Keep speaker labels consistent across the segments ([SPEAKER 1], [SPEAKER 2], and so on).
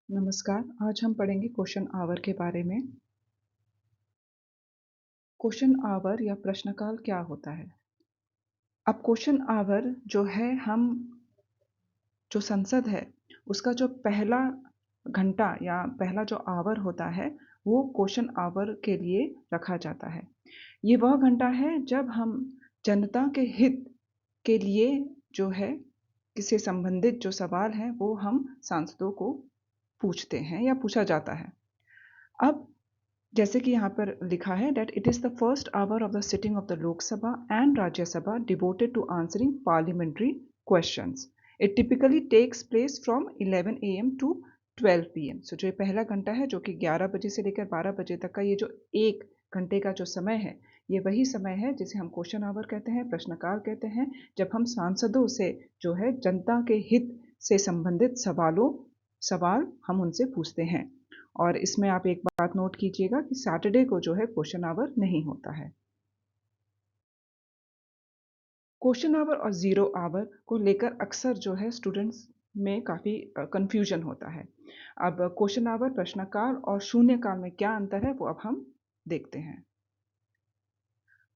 [SPEAKER 1] नमस्कार, आज हम पढ़ेंगे क्वेश्चन आवर के बारे में। क्वेश्चन आवर या प्रश्नकाल क्या होता है? अब क्वेश्चन आवर जो है जो संसद है, उसका जो पहला घंटा या पहला जो आवर होता है, वो क्वेश्चन आवर के लिए रखा जाता है। ये वह घंटा है जब हम जनता के हित के लिए जो है, किसी संबंधित जो सवाल हैं, वो हम सांसदों को पूछते हैं या पूछा जाता है। अब जैसे कि यहाँ पर लिखा है that it is the first hour of the sitting of the Lok Sabha and Rajya Sabha devoted to answering parliamentary questions. It typically takes place from 11 a.m. to 12 p.m. So जो ये पहला घंटा है जो कि 11 बजे से लेकर 12 बजे तक का ये जो एक घंटे का जो समय है, ये वही समय है जिसे हम क्वेश्चन आवर कहते हैं, प्रश्नकाल कहते हैं, जब हम सांसदों से जो है जनता के हित से संबंधित सवाल हम उनसे पूछते हैं। और इसमें आप एक बात नोट कीजिएगा कि सैटरडे को जो है क्वेश्चन आवर नहीं होता है। क्वेश्चन आवर और ज़ीरो आवर को लेकर अक्सर जो है स्टूडेंट्स में काफ़ी कन्फ्यूजन होता है। अब क्वेश्चन आवर, प्रश्नकाल और शून्यकाल में क्या अंतर है वो अब हम देखते हैं।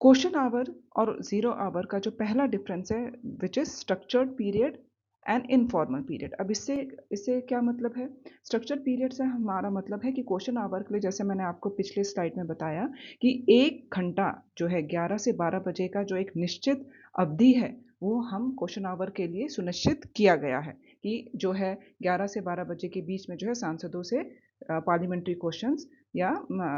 [SPEAKER 1] क्वेश्चन आवर और ज़ीरो आवर का जो पहला डिफरेंस है which is structured period and informal period. अब इससे इससे क्या मतलब है? स्ट्रक्चर्ड पीरियड से हमारा मतलब है कि क्वेश्चन आवर के लिए, जैसे मैंने आपको पिछले स्लाइड में बताया, कि 1 घंटा जो है 11 से 12 बजे का जो एक निश्चित अवधि है, वो हम क्वेश्चन आवर के लिए सुनिश्चित किया गया है कि जो है 11 से 12 बजे के बीच में जो है सांसदों से पार्लियामेंट्री क्वेश्चंस या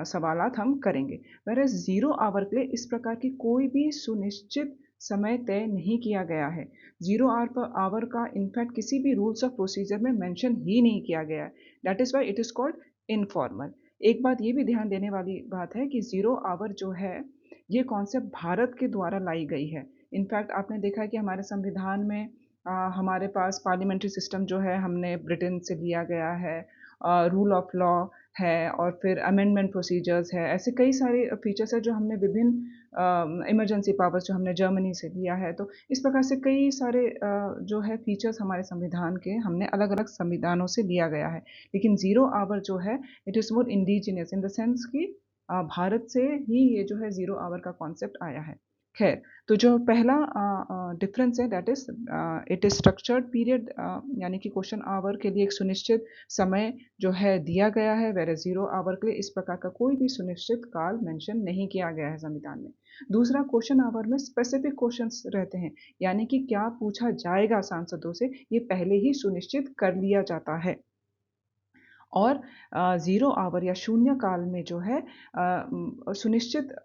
[SPEAKER 1] सवालात हम करेंगे। वेयरएज़ ज़ीरो आवर के लिए इस प्रकार की कोई भी सुनिश्चित समय तय नहीं किया गया है। ज़ीरो आवर का इनफैक्ट किसी भी रूल्स ऑफ प्रोसीजर में मेंशन ही नहीं किया गया है। That is why it is called informal. एक बात ये भी ध्यान देने वाली बात है कि ज़ीरो आवर जो है, ये कॉन्सेप्ट भारत के द्वारा लाई गई है। इनफैक्ट आपने देखा है कि हमारे संविधान में हमारे पास पार्लियामेंट्री सिस्टम जो है हमने ब्रिटेन से लिया गया है, रूल ऑफ लॉ है और फिर अमेंडमेंट प्रोसीजर्स है। ऐसे कई सारे फीचर्स हैं जो हमने विभिन्न इमरजेंसी पावर्स जो हमने जर्मनी से लिया है। तो इस प्रकार से कई सारे जो है फीचर्स हमारे संविधान के हमने अलग-अलग संविधानों से लिया गया है। लेकिन ज़ीरो आवर जो है, it is more indigenous in the sense कि भारत से ही ये जो है ज़ीरो आवर का कॉन्सेप्ट आया है। खैर, तो जो पहला डिफरेंस है that is it is structured period, यानी कि क्वेश्चन आवर के लिए एक सुनिश्चित समय जो है दिया गया है, वेयरएज़ ज़ीरो आवर के लिए इस प्रकार का कोई भी सुनिश्चित काल मेंशन नहीं किया गया है संविधान में। दूसरा, क्वेश्चन आवर में स्पेसिफिक क्वेश्चंस रहते हैं, यानी कि क्या पूछा जाएगा सांसदों से, ये पहले ही सुनिश्चित कर लिया जाता है। और ज़ीरो आवर या शून्य काल में जो है सुनिश्चित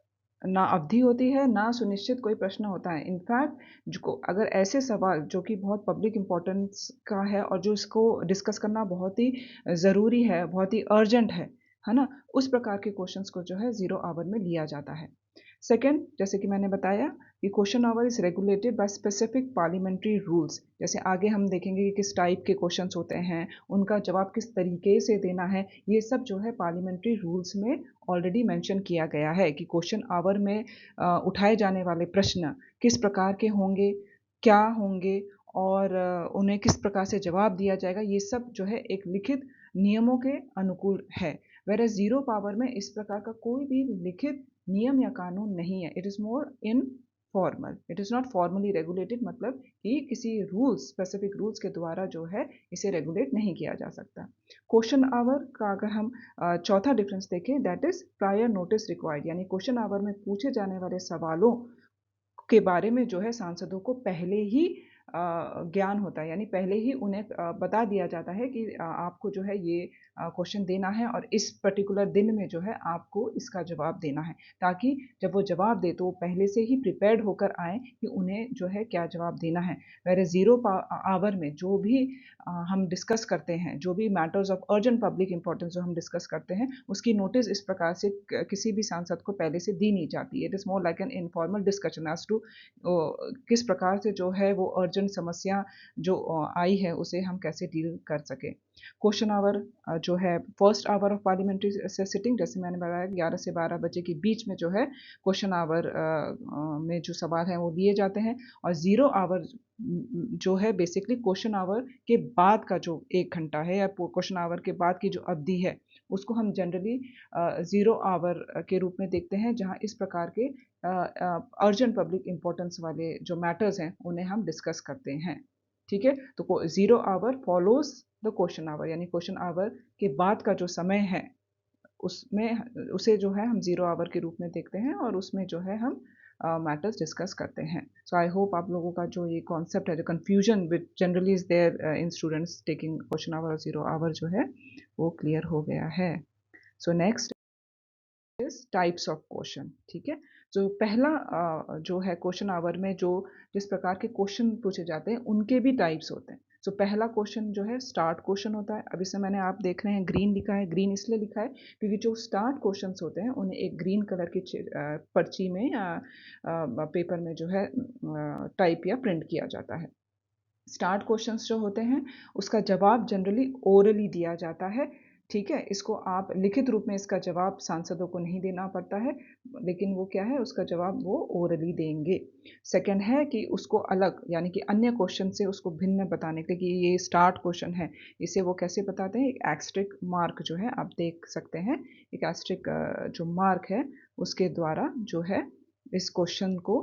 [SPEAKER 1] ना अवधि होती है, ना सुनिश्चित कोई प्रश्न होता है। इनफैक्ट जो अगर ऐसे सवाल जो कि बहुत पब्लिक इम्पोर्टेंस का है और जो इसको डिस्कस करना बहुत ही ज़रूरी है, बहुत ही अर्जेंट है ना? उस प्रकार के क्वेश्चंस को जो है ज़ीरो आवर में लिया जाता है। सेकंड, जैसे कि मैंने बताया कि question our is regulated by specific parliamentary rules. जैसे आगे हम देखेंगे कि किस टाइप के क्वेश्चंस होते हैं, उनका जवाब किस तरीके से देना है, ये सब जो है पार्लियामेंट्री रूल्स में ऑलरेडी मेंशन किया गया है कि क्वेश्चन आवर में उठाए जाने वाले प्रश्न किस प्रकार के होंगे, क्या होंगे और उन्हें किस प्रकार से जवाब दिया जाएगा, ये सब जो है एक लिखित नियमों के अनुकूल है। वेयरएज़ ज़ीरो पावर में इस प्रकार का कोई भी लिखित नियम या कानून नहीं है। It is more informal, it is not formally regulated, मतलब कि किसी रूल्स, स्पेसिफिक रूल्स के द्वारा जो है इसे रेगुलेट नहीं किया जा सकता। क्वेश्चन आवर का अगर हम चौथा डिफरेंस देखें, that is prior notice required, यानी क्वेश्चन आवर में पूछे जाने वाले सवालों के बारे में जो है सांसदों को पहले ही ज्ञान होता है, यानी पहले ही उन्हें बता दिया जाता है कि आपको जो है ये क्वेश्चन देना है और इस पर्टिकुलर दिन में जो है आपको इसका जवाब देना है, ताकि जब वो जवाब दे तो वो पहले से ही प्रिपेयर्ड होकर आएँ कि उन्हें जो है क्या जवाब देना है। वेयरएज़ ज़ीरो आवर में जो भी हम डिस्कस करते हैं, जो भी matters of urgent public importance जो हम डिस्कस करते हैं, उसकी नोटिस इस प्रकार से किसी भी सांसद को पहले से दी नहीं जाती है। It is more like an informal discussion as to किस प्रकार से जो है वो अर्जेंट अर्जेंट समस्या जो आई है उसे हम कैसे डील कर सकें। क्वेश्चन आवर जो है first hour of parliamentary sitting, जैसे मैंने बताया 11 से 12 बजे के बीच में जो है क्वेश्चन आवर में जो सवाल हैं वो लिए जाते हैं। और ज़ीरो आवर जो है बेसिकली क्वेश्चन आवर के बाद का जो 1 घंटा है या क्वेश्चन आवर के बाद की जो अवधि है उसको हम जनरली ज़ीरो आवर के रूप में देखते हैं, जहाँ इस प्रकार के अर्जेंट पब्लिक इम्पोर्टेंस वाले जो मैटर्स हैं उन्हें हम डिस्कस करते हैं। ठीक है, तो zero hour follows the question hour, यानी क्वेश्चन आवर के बाद का जो समय है उसमें उसे जो है हम ज़ीरो आवर के रूप में देखते हैं और उसमें जो है हम मैटर्स डिस्कस करते हैं। सो आई होप आप लोगों का जो ये कॉन्सेप्ट है, जो confusion which generally is there in students taking question hour और ज़ीरो आवर जो है वो क्लियर हो गया है। So next is types of question. ठीक है, जो पहला जो है क्वेश्चन आवर में जो जिस प्रकार के क्वेश्चन पूछे जाते हैं उनके भी टाइप्स होते हैं। सो पहला क्वेश्चन जो है स्टार्ट क्वेश्चन होता है। अब इसमें मैंने आप देख रहे हैं ग्रीन लिखा है, ग्रीन इसलिए लिखा है क्योंकि जो स्टार्ट क्वेश्चंस होते हैं उन्हें एक ग्रीन कलर की पर्ची में या पेपर में जो है टाइप या प्रिंट किया जाता है। स्टार्ट क्वेश्चंस जो होते हैं उसका जवाब जनरली ओरली दिया जाता है। ठीक है, इसको आप लिखित रूप में इसका जवाब सांसदों को नहीं देना पड़ता है, लेकिन वो क्या है उसका जवाब वो ओरली देंगे। सेकंड है कि उसको अलग यानी कि अन्य क्वेश्चन से उसको भिन्न बताने के लिए कि ये स्टार्ट क्वेश्चन है, इसे वो कैसे बताते हैं, एक एस्ट्रिक मार्क जो है आप देख सकते हैं, एक एस्ट्रिक जो मार्क है उसके द्वारा जो है इस क्वेश्चन को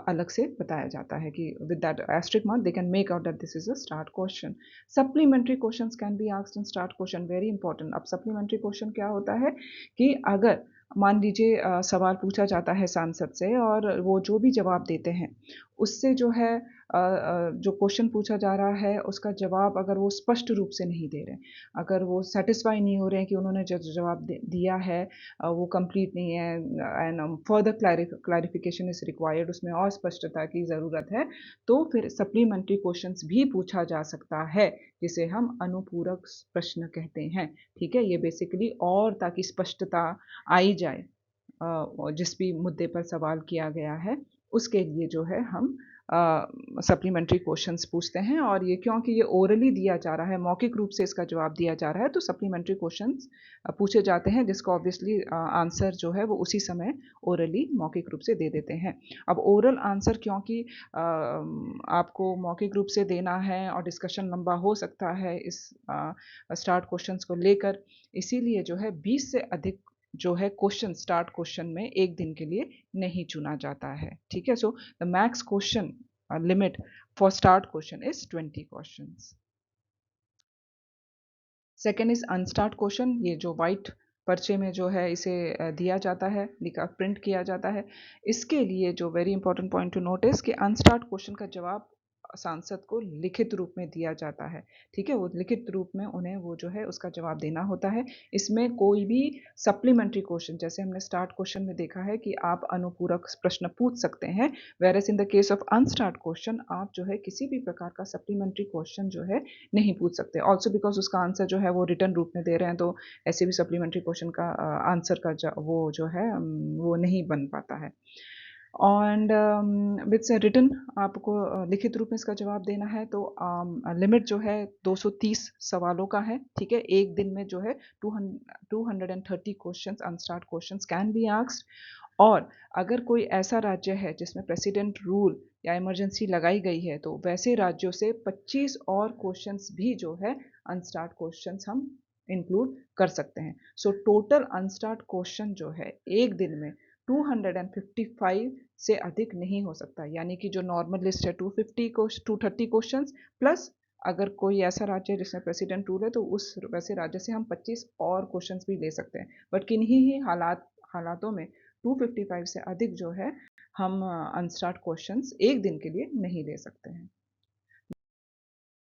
[SPEAKER 1] अलग से बताया जाता है कि with that asterisk mark they can make out that this is a starred question. Supplementary questions can be asked in starred question, very important. अब सप्लीमेंट्री क्वेश्चन क्या होता है कि अगर मान लीजिए सवाल पूछा जाता है सांसद से और वो जो भी जवाब देते हैं उससे जो है जो क्वेश्चन पूछा जा रहा है उसका जवाब अगर वो स्पष्ट रूप से नहीं दे रहे हैं, अगर वो सेटिस्फाई नहीं हो रहे हैं कि उन्होंने जो जवाब दिया है वो कंप्लीट नहीं है and further clarification is required, उसमें और स्पष्टता की ज़रूरत है, तो फिर सप्लीमेंट्री क्वेश्चंस भी पूछा जा सकता है जिसे हम अनुपूरक प्रश्न कहते हैं। ठीक है, ये बेसिकली और ताकि स्पष्टता आई जाए जिस भी मुद्दे पर सवाल किया गया है उसके लिए जो है हम सप्लीमेंट्री क्वेश्चंस पूछते हैं। और ये क्योंकि ये ओरली दिया जा रहा है, मौखिक रूप से इसका जवाब दिया जा रहा है, तो सप्लीमेंट्री क्वेश्चंस पूछे जाते हैं जिसका ऑब्वियसली आंसर जो है वो उसी समय ओरली मौखिक रूप से दे देते हैं। अब ओरल आंसर क्योंकि आपको मौखिक रूप से देना है और डिस्कशन लंबा हो सकता है इस स्टार्ट क्वेश्चंस को लेकर, इसीलिए जो है 20 से अधिक जो है क्वेश्चन स्टार्ट क्वेश्चन में एक दिन के लिए नहीं चुना जाता है। ठीक है, so the max question limit for start question is 20 questions. Second is unstarred question, ये जो वाइट पर्चे में जो है इसे दिया जाता है, लिखा प्रिंट किया जाता है। इसके लिए जो very important point two notice कि अनस्टार्ट क्वेश्चन का जवाब सांसद को लिखित रूप में दिया जाता है। ठीक है, वो लिखित रूप में उन्हें वो जो है उसका जवाब देना होता है। इसमें कोई भी सप्लीमेंट्री क्वेश्चन, जैसे हमने स्टार्ट क्वेश्चन में देखा है कि आप अनुपूरक प्रश्न पूछ सकते हैं, whereas in the case of unstarred question आप जो है किसी भी प्रकार का सप्लीमेंट्री क्वेश्चन जो है नहीं पूछ सकते, ऑल्सो बिकॉज उसका आंसर जो है वो रिटर्न रूप में दे रहे हैं, तो ऐसे भी सप्लीमेंट्री क्वेश्चन का आंसर का वो जो है वो नहीं बन पाता है। एंड विथ रिटर्न आपको लिखित रूप में इसका जवाब देना है, तो लिमिट जो है 230 सवालों का है। ठीक है, एक दिन में जो है 230 questions unstarred questions can be asked. और अगर कोई ऐसा राज्य है जिसमें प्रेसिडेंट रूल या इमरजेंसी लगाई गई है तो वैसे राज्यों से 25 और क्वेश्चंस भी जो है अनस्टार्ट क्वेश्चंस हम इंक्लूड कर सकते हैं। सो टोटल अनस्टार्ट क्वेश्चन जो है एक दिन में 255 से अधिक नहीं हो सकता, यानी कि जो नॉर्मल लिस्ट है 230 क्वेश्चंस प्लस अगर कोई ऐसा राज्य है जिसमें प्रेसिडेंट रूल है तो उस वैसे राज्य से हम 25 और क्वेश्चंस भी ले सकते हैं, बट किन्हीं ही हालातों में 255 से अधिक जो है हम अनस्टार्ट क्वेश्चंस एक दिन के लिए नहीं ले सकते हैं।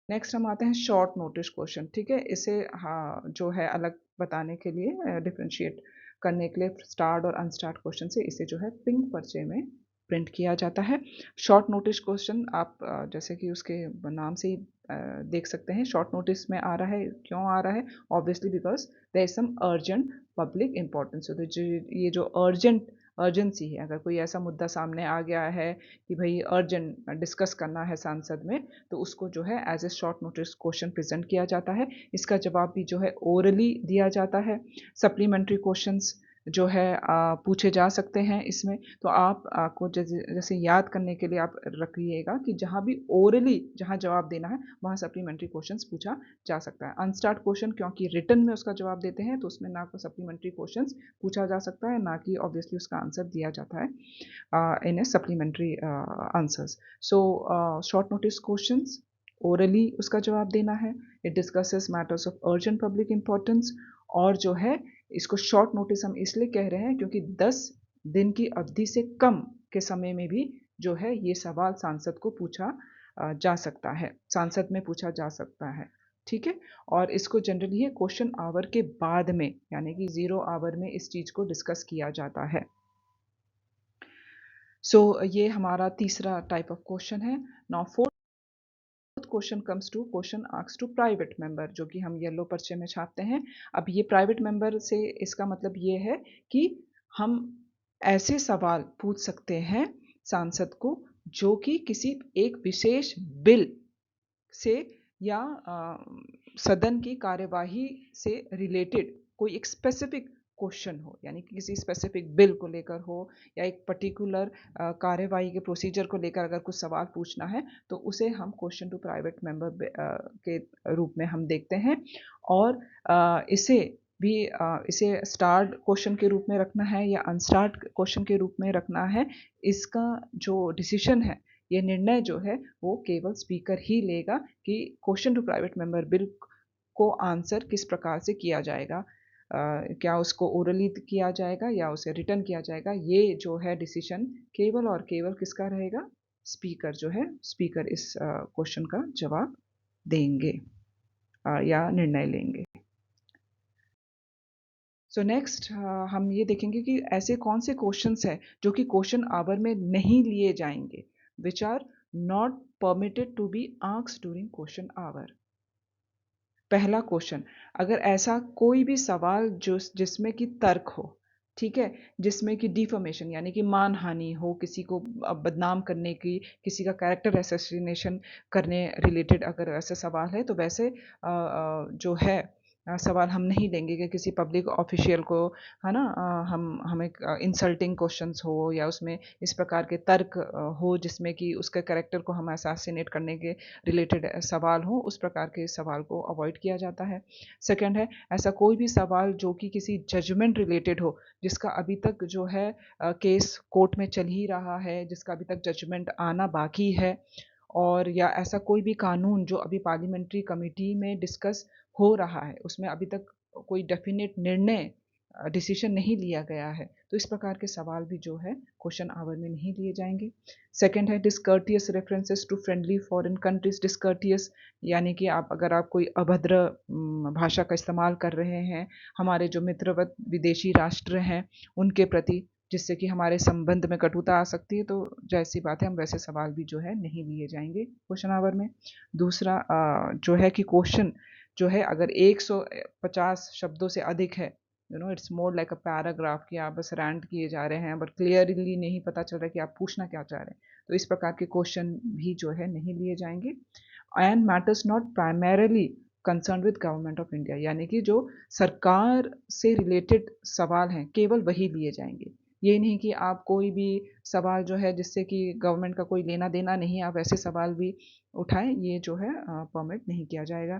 [SPEAKER 1] नेक्स्ट हम आते हैं शॉर्ट नोटिस क्वेश्चन। ठीक है, इसे हाँ जो है अलग बताने के लिए डिफ्रेंशिएट करने के लिए स्टार्ट और अनस्टार्ट क्वेश्चन से इसे जो है पिंक पर्चे में प्रिंट किया जाता है। शॉर्ट नोटिस क्वेश्चन आप जैसे कि उसके नाम से ही देख सकते हैं शॉर्ट नोटिस में आ रहा है, क्यों आ रहा है, obviously because there is some urgent public importance. तो ये जो अर्जेंट अर्जेंसी है, अगर कोई ऐसा मुद्दा सामने आ गया है कि भाई अर्जेंट डिस्कस करना है सांसद में, तो उसको जो है as a short notice question present किया जाता है। इसका जवाब भी जो है ओरली दिया जाता है। सप्लीमेंट्री क्वेश्चंस जो है पूछे जा सकते हैं इसमें। तो आप को जैसे जैसे याद करने के लिए आप रखिएगा कि जहाँ भी ओरली जहाँ जवाब देना है वहाँ सप्लीमेंट्री क्वेश्चंस पूछा जा सकता है। अनस्टार्ट क्वेश्चन क्योंकि रिटन में उसका जवाब देते हैं, तो उसमें ना को सप्लीमेंट्री क्वेश्चंस पूछा जा सकता है, ना कि ऑब्वियसली उसका आंसर दिया जाता है in a supplementary answers. So short notice questions orally उसका जवाब देना है। It discusses matters of urgent public importance, और जो है इसको शॉर्ट नोटिस हम इसलिए कह रहे हैं क्योंकि 10 दिन की अवधि से कम के समय में भी जो है ये सवाल सांसद को पूछा जा सकता है, सांसद में पूछा जा सकता है। ठीक है, और इसको जनरली ये क्वेश्चन आवर के बाद में यानी कि 0 आवर में इस चीज को डिस्कस किया जाता है। सो ये हमारा तीसरा टाइप ऑफ क्वेश्चन है। Now fourth question comes to question asked to private member, जो कि हम येलो पर्चे में छापते हैं। अब ये प्राइवेट मेंबर से इसका मतलब ये है कि हम ऐसे सवाल पूछ सकते हैं सांसद को जो कि किसी एक विशेष बिल से या सदन की कार्यवाही से रिलेटेड कोई एक स्पेसिफिक क्वेश्चन हो, यानी कि किसी स्पेसिफिक बिल को लेकर हो या एक पर्टिकुलर कार्यवाही के प्रोसीजर को लेकर अगर कुछ सवाल पूछना है, तो उसे हम क्वेश्चन टू प्राइवेट मेंबर के रूप में हम देखते हैं। और इसे भी इसे स्टार्ड क्वेश्चन के रूप में रखना है या अनस्टार्ड क्वेश्चन के रूप में रखना है, इसका जो डिसीजन है, ये निर्णय जो है वो केवल स्पीकर ही लेगा कि question to private member bill को आंसर किस प्रकार से किया जाएगा। क्या उसको ओरली किया जाएगा या उसे रिटर्न किया जाएगा, ये जो है डिसीजन केवल और केवल किसका रहेगा, स्पीकर जो है, स्पीकर इस क्वेश्चन का जवाब देंगे या निर्णय लेंगे। सो नेक्स्ट हम ये देखेंगे कि ऐसे कौन से क्वेश्चंस हैं जो कि क्वेश्चन आवर में नहीं लिए जाएंगे, which are not permitted to be asked during question hour. पहला क्वेश्चन, अगर ऐसा कोई भी सवाल जो जिसमें कि तर्क हो, ठीक है, जिसमें कि डिफॉर्मेशन यानी कि मानहानि हो, किसी को बदनाम करने की, किसी का कैरेक्टर असैसिनेशन करने रिलेटेड अगर ऐसा सवाल है, तो वैसे जो है सवाल हम नहीं लेंगे कि किसी पब्लिक ऑफिशियल को, है ना, हम हमें इंसल्टिंग क्वेश्चंस हो या उसमें इस प्रकार के तर्क हो जिसमें कि उसके कैरेक्टर को हम असैसिनेट करने के रिलेटेड सवाल हो, उस प्रकार के सवाल को अवॉइड किया जाता है। सेकंड है, ऐसा कोई भी सवाल जो कि किसी जजमेंट रिलेटेड हो, जिसका अभी तक जो है केस कोर्ट में चल ही रहा है, जिसका अभी तक जजमेंट आना बाकी है, और या ऐसा कोई भी कानून जो अभी पार्लियामेंट्री कमेटी में डिस्कस हो रहा है, उसमें अभी तक कोई डेफिनेट निर्णय डिसीजन नहीं लिया गया है, तो इस प्रकार के सवाल भी जो है क्वेश्चन आवर में नहीं लिए जाएंगे। सेकंड है discourteous references to friendly foreign countries. Discourteous यानी कि आप अगर आप कोई अभद्र भाषा का इस्तेमाल कर रहे हैं हमारे जो मित्रवत विदेशी राष्ट्र हैं उनके प्रति, जिससे कि हमारे संबंध में कटुता आ सकती है, तो जैसी बात है हम वैसे सवाल भी जो है नहीं लिए जाएंगे क्वेश्चन आवर में। दूसरा जो है कि क्वेश्चन जो है अगर 150 शब्दों से अधिक है, you know it's more like a paragraph, कि आप बस रैंट किए जा रहे हैं बट क्लियरली नहीं पता चल रहा कि आप पूछना क्या चाह रहे हैं, तो इस प्रकार के क्वेश्चन भी जो है नहीं लिए जाएंगे। And matters not primarily concern with government of India, यानी कि जो सरकार से रिलेटेड सवाल हैं केवल वही लिए जाएंगे। ये नहीं कि आप कोई भी सवाल जो है जिससे कि गवर्नमेंट का कोई लेना देना नहीं है, आप ऐसे सवाल भी उठाएं, ये जो है परमिट नहीं किया जाएगा।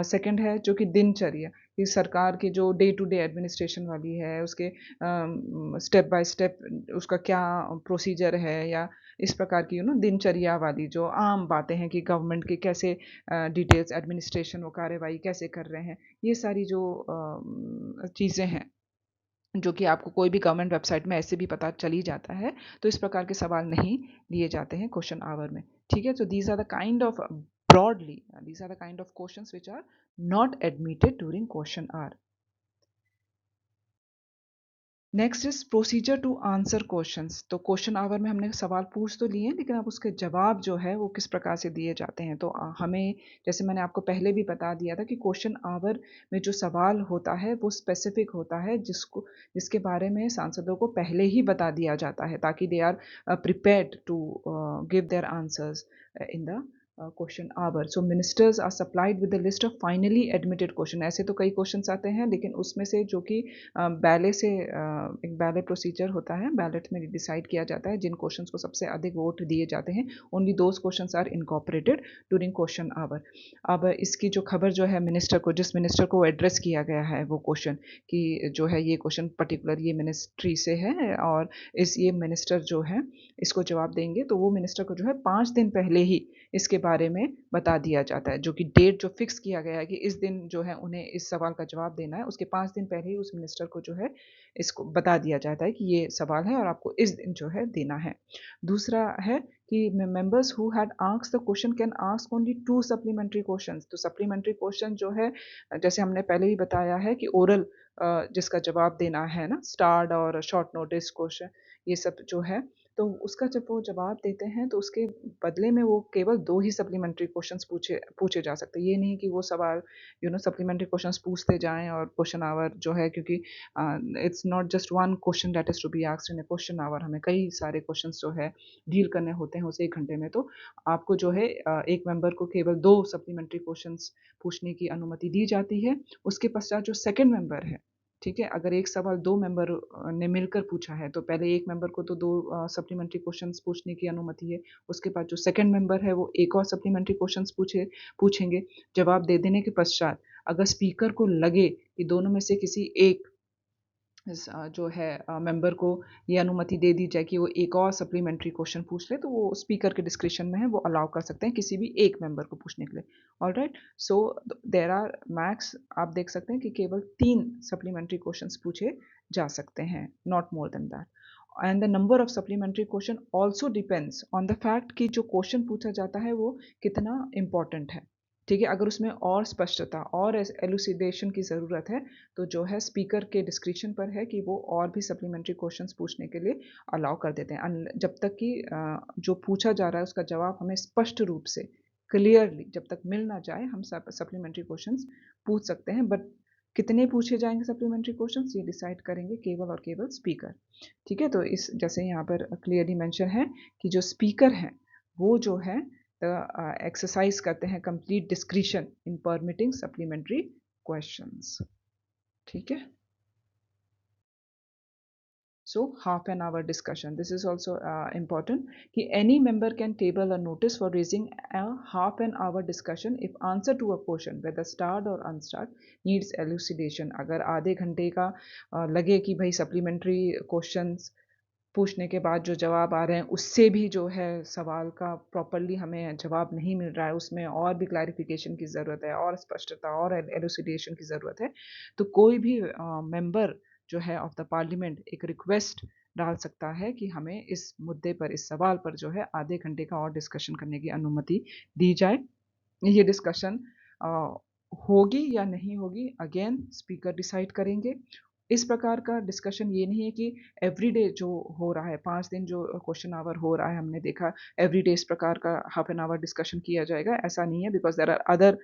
[SPEAKER 1] सेकंड है जो कि दिनचर्या, कि सरकार की जो डे टू डे एडमिनिस्ट्रेशन वाली है, उसके स्टेप बाय स्टेप उसका क्या प्रोसीजर है, या इस प्रकार की दिनचर्या वाली जो आम बातें हैं कि गवर्नमेंट के कैसे डिटेल्स एडमिनिस्ट्रेशन वो कार्यवाही कैसे कर रहे हैं, ये सारी जो चीज़ें हैं जो कि आपको कोई भी गवर्नमेंट वेबसाइट में ऐसे भी पता चल ही जाता है, तो इस प्रकार के सवाल नहीं लिए जाते हैं क्वेश्चन आवर में। ठीक है, तो these are the kind of broadly these are the kind of questions which are not admitted during question hour. Next is procedure to answer questions. तो क्वेश्चन आवर में हमने सवाल पूछ तो लिए, लेकिन अब उसके जवाब जो है वो किस प्रकार से दिए जाते हैं। तो हमें, जैसे मैंने आपको पहले भी बता दिया था कि क्वेश्चन आवर में जो सवाल होता है वो स्पेसिफिक होता है, जिसके बारे में सांसदों को पहले ही बता दिया जाता है, ताकि they are prepared to give their answers in the question hour. So ministers are supplied with the list of finally admitted question. ऐसे तो कई क्वेश्चंस आते हैं, लेकिन उसमें से जो कि बैले से एक बैले प्रोसीजर होता है, बैलेट में डिसाइड किया जाता है जिन क्वेश्चंस को सबसे अधिक वोट दिए जाते हैं, only those questions are incorporated during question hour. अब इसकी जो खबर जो है मिनिस्टर को, जिस मिनिस्टर को एड्रेस किया गया है वो क्वेश्चन, कि जो है ये क्वेश्चन पर्टिकुलर ये मिनिस्ट्री से है और ये मिनिस्टर जो है इसको जवाब देंगे, तो वो मिनिस्टर को जो है 5 दिन पहले ही इसके बारे में बता दिया जाता है। जो कि डेट जो फिक्स किया गया है कि इस दिन जो है उन्हें इस सवाल का जवाब देना है, उसके 5 दिन पहले ही उस मिनिस्टर को जो है इसको बता दिया जाता है कि ये सवाल है और आपको इस दिन जो है देना है। दूसरा है कि members who had asked the question can ask only 2 supplementary questions. तो सप्लीमेंट्री क्वेश्चन जो है, जैसे हमने पहले ही बताया है कि ओरल जिसका जवाब देना है ना, स्टार्ड और शॉर्ट नोटिस क्वेश्चन, ये सब जो है, तो उसका जब वो जवाब देते हैं तो उसके बदले में वो केवल 2 ही सप्लीमेंट्री क्वेश्चंस पूछे पूछे जा सकते हैं। ये नहीं कि वो सवाल सप्लीमेंट्री क्वेश्चंस पूछते जाएँ और क्वेश्चन आवर जो है, क्योंकि it's not just one question that is to be asked in a question hour. हमें कई सारे क्वेश्चंस जो है डील करने होते हैं उस 1 घंटे में। तो आपको जो है एक मेंबर को केवल 2 सप्लीमेंट्री क्वेश्चंस पूछने की अनुमति दी जाती है। उसके पश्चात जो सेकंड मेंबर है, ठीक है, अगर एक सवाल 2 मेंबर ने मिलकर पूछा है, तो पहले एक मेंबर को तो 2 सप्लीमेंट्री क्वेश्चंस पूछने की अनुमति है। उसके बाद जो सेकंड मेंबर है वो एक और सप्लीमेंट्री क्वेश्चंस पूछेंगे। जवाब दे देने के पश्चात अगर स्पीकर को लगे कि दोनों में से किसी एक जो है मेंबर को ये अनुमति दे दी जाए कि वो एक और सप्लीमेंट्री क्वेश्चन पूछ ले, तो वो स्पीकर के डिस्क्रिप्शन में है, वो अलाउ कर सकते हैं किसी भी एक मेंबर को पूछने के लिए। Alright, so there are max, आप देख सकते हैं कि केवल 3 सप्लीमेंट्री क्वेश्चंस पूछे जा सकते हैं, not more than that. And the number of supplementary question also depends on the fact कि जो क्वेश्चन पूछा जाता है वो कितना इंपॉर्टेंट है। ठीक है, अगर उसमें और स्पष्टता और एलुसिडेशन की ज़रूरत है, तो जो है स्पीकर के डिस्क्रिप्शन पर है कि वो और भी सप्लीमेंट्री क्वेश्चंस पूछने के लिए अलाउ कर देते हैं, जब तक कि जो पूछा जा रहा है उसका जवाब हमें स्पष्ट रूप से, क्लियरली जब तक मिल ना जाए, हम सप्लीमेंट्री क्वेश्चंस पूछ सकते हैं। बट कितने पूछे जाएंगे सप्लीमेंट्री क्वेश्चंस, ये डिसाइड करेंगे केवल और केवल स्पीकर। ठीक है, तो इस जैसे यहाँ पर क्लियरली मेंशन है कि जो स्पीकर हैं वो जो है एक्सरसाइज करते हैं कंप्लीट डिस्क्रिशन इन परमिटिंग सप्लीमेंट्री क्वेश्चंस। ठीक है, so half an hour discussion, this is also important कि any member can table a notice for raising a half an hour discussion if answer to a question whether starred or unstarred needs elucidation। अगर आधे घंटे का लगे कि भाई supplementary questions पूछने के बाद जो जवाब आ रहे हैं उससे भी जो है सवाल का प्रॉपरली हमें जवाब नहीं मिल रहा है, उसमें और भी क्लैरिफिकेशन की ज़रूरत है और स्पष्टता और एलुसिडेशन की ज़रूरत है, तो कोई भी मेंबर जो है ऑफ द पार्लियामेंट एक रिक्वेस्ट डाल सकता है कि हमें इस मुद्दे पर, इस सवाल पर जो है आधे घंटे का और डिस्कशन करने की अनुमति दी जाए। ये डिस्कशन होगी या नहीं होगी, अगेन स्पीकर डिसाइड करेंगे। इस प्रकार का डिस्कशन ये नहीं है कि एवरीडे जो हो रहा है, 5 दिन जो क्वेश्चन आवर हो रहा है, हमने देखा एवरीडे इस प्रकार का हाफ एन आवर डिस्कशन किया जाएगा, ऐसा नहीं है, because there are other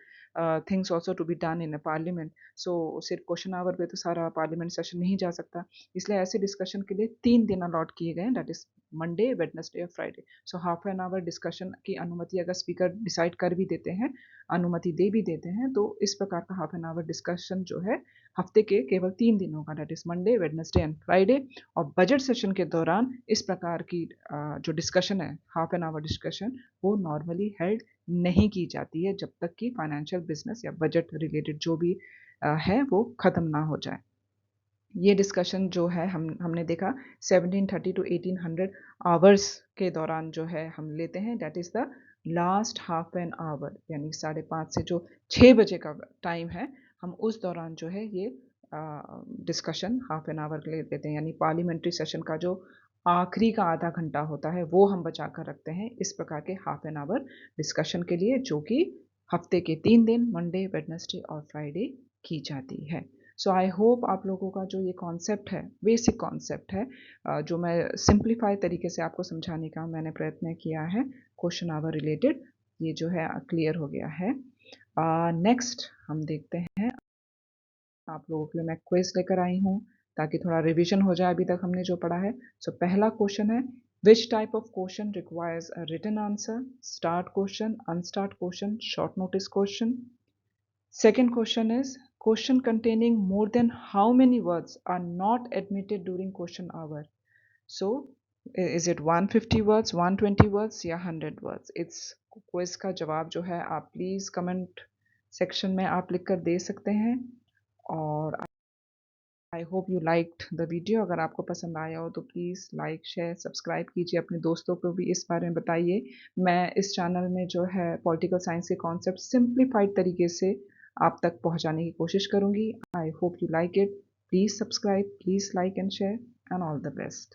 [SPEAKER 1] things also to be done in a parliament. So सिर्फ क्वेश्चन आवर पे तो सारा पार्लियामेंट सेशन नहीं जा सकता, इसलिए ऐसे डिस्कशन के लिए 3 दिन अलॉट किए गए हैं, दैट इज मंडे, वेडनेसडे और Friday. So half an hour discussion की अनुमति अगर स्पीकर डिसाइड कर भी देते हैं, अनुमति दे भी देते हैं, तो इस प्रकार का हाफ एन आवर डिस्कशन जो है हफ्ते के केवल 3 दिनों का, that is Monday, Wednesday and Friday. और बजट सेशन के दौरान इस प्रकार की जो डिस्कशन है, हाफ एन आवर डिस्कशन, वो नॉर्मली हेल्ड नहीं की जाती है जब तक कि फाइनेंशियल बिजनेस या बजट रिलेटेड जो भी है वो ख़त्म ना हो जाए। ये डिस्कशन जो है हमने देखा 1730 टू 1800 आवर्स के दौरान जो है हम लेते हैं, that is the last half an hour, यानी 5:30 से जो 6 बजे का टाइम है, हम उस दौरान जो है ये डिस्कशन हाफ एन आवर के लिए देते हैं, यानी पार्लियामेंट्री सेशन का जो आखिरी का आधा घंटा होता है वो हम बचा कर रखते हैं इस प्रकार के हाफ एन आवर डिस्कशन के लिए, जो कि हफ्ते के 3 दिन मंडे, वेडनेसडे और फ्राइडे की जाती है। सो आई होप आप लोगों का जो ये कॉन्सेप्ट है, बेसिक कॉन्सेप्ट है, जो मैं सिंप्लीफाई तरीके से आपको समझाने का मैंने प्रयत्न किया है क्वेश्चन आवर रिलेटेड, ये जो है क्लियर हो गया है। नेक्स्ट हम देखते हैं, आप लोगों के लिए मैं क्विज लेकर आई हूँ ताकि थोड़ा रिवीजन हो जाए अभी तक हमने जो पढ़ा है। सो पहला क्वेश्चन है, which type of question requires a written answer? Starred question, unstarred question, short notice question. Second question is, question containing more than how many words are not admitted during question hour? So, is it 150 words, 120 words या 100 words? इस quiz का जवाब जो है आप please comment section में आप लिख कर दे सकते हैं। और I hope you liked the video. अगर आपको पसंद आया हो तो प्लीज़ लाइक, शेयर, सब्सक्राइब कीजिए, अपने दोस्तों को भी इस बारे में बताइए। मैं इस चैनल में जो है पॉलिटिकल साइंस के कॉन्सेप्ट सिंप्लीफाइड तरीके से आप तक पहुंचाने की कोशिश करूंगी। I hope you like it. Please subscribe, please like and share, and all the best.